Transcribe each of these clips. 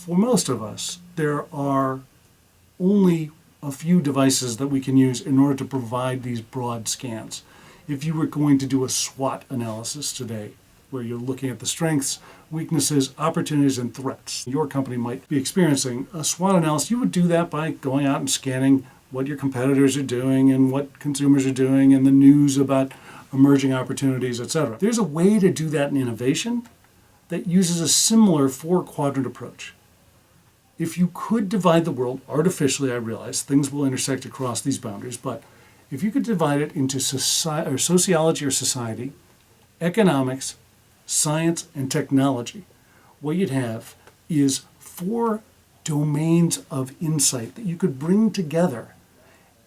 For most of us, there are only a few devices that we can use in order to provide these broad scans. If you were going to do a SWOT analysis today, where you're looking at the strengths, weaknesses, opportunities, and threats your company might be experiencing, a SWOT analysis, you would do that by going out and scanning what your competitors are doing and what consumers are doing and the news about emerging opportunities, etc. There's a way to do that in innovation that uses a similar four-quadrant approach. If you could divide the world artificially, I realize things will intersect across these boundaries, but if you could divide it into sociology or society, economics, science, and technology, what you'd have is four domains of insight that you could bring together.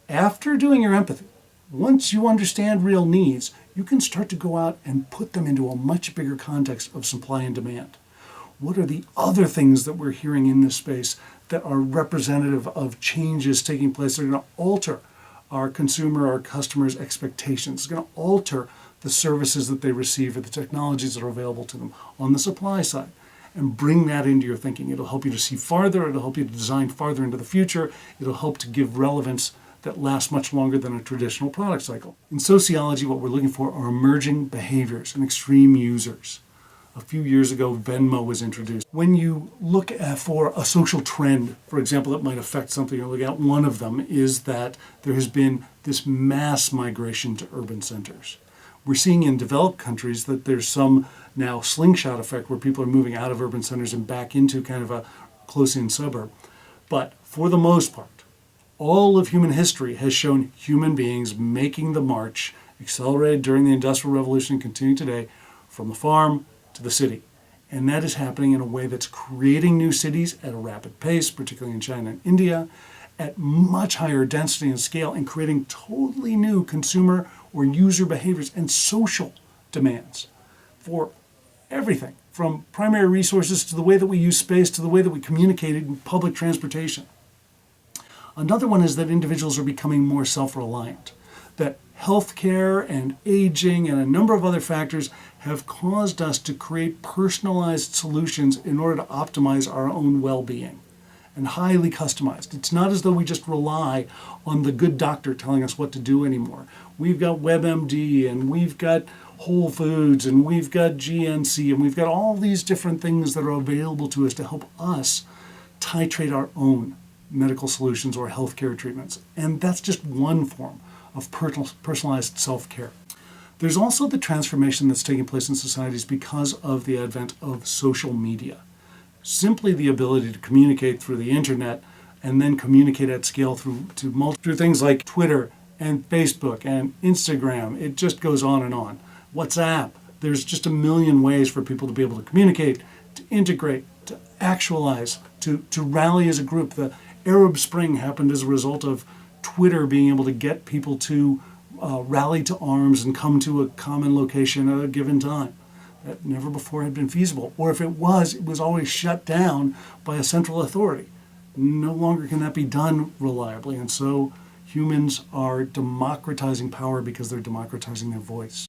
After doing your empathy, once you understand real needs, you can start to go out and put them into a much bigger context of supply and demand. What are the other things that we're hearing in this space that are representative of changes taking place that are going to alter our consumer, our customers' expectations? It's going to alter the services that they receive or the technologies that are available to them on the supply side, and bring that into your thinking. It'll help you to see farther. It'll help you to design farther into the future. It'll help to give relevance that lasts much longer than a traditional product cycle. In sociology, what we're looking for are emerging behaviors and extreme users. A few years ago, Venmo was introduced. When you look for a social trend, for example, that might affect something you're looking at, one of them is that there has been this mass migration to urban centers. We're seeing in developed countries that there's some now slingshot effect where people are moving out of urban centers and back into kind of a close-in suburb. But for the most part, all of human history has shown human beings making the march, accelerated during the Industrial Revolution and continuing today, from the farm to the city. And that is happening in a way that's creating new cities at a rapid pace, particularly in China and India, at much higher density and scale, and creating totally new consumer or user behaviors and social demands for everything, from primary resources to the way that we use space to the way that we communicate in public transportation. Another one is that individuals are becoming more self-reliant, that healthcare and aging and a number of other factors have caused us to create personalized solutions in order to optimize our own well-being, and highly customized. It's not as though we just rely on the good doctor telling us what to do anymore. We've got WebMD, and we've got Whole Foods, and we've got GNC, and we've got all these different things that are available to us to help us titrate our own medical solutions or healthcare treatments. And that's just one form of personalized self-care. There's also the transformation that's taking place in societies because of the advent of social media. Simply the ability to communicate through the internet and then communicate at scale through things like Twitter and Facebook and Instagram. It just goes on and on. WhatsApp. There's just a million ways for people to be able to communicate, to integrate, to actualize, to rally as a group. The Arab Spring happened as a result of Twitter being able to get people to rally to arms and come to a common location at a given time. That never before had been feasible. Or if it was always shut down by a central authority. No longer can that be done reliably. And so humans are democratizing power because they're democratizing their voice.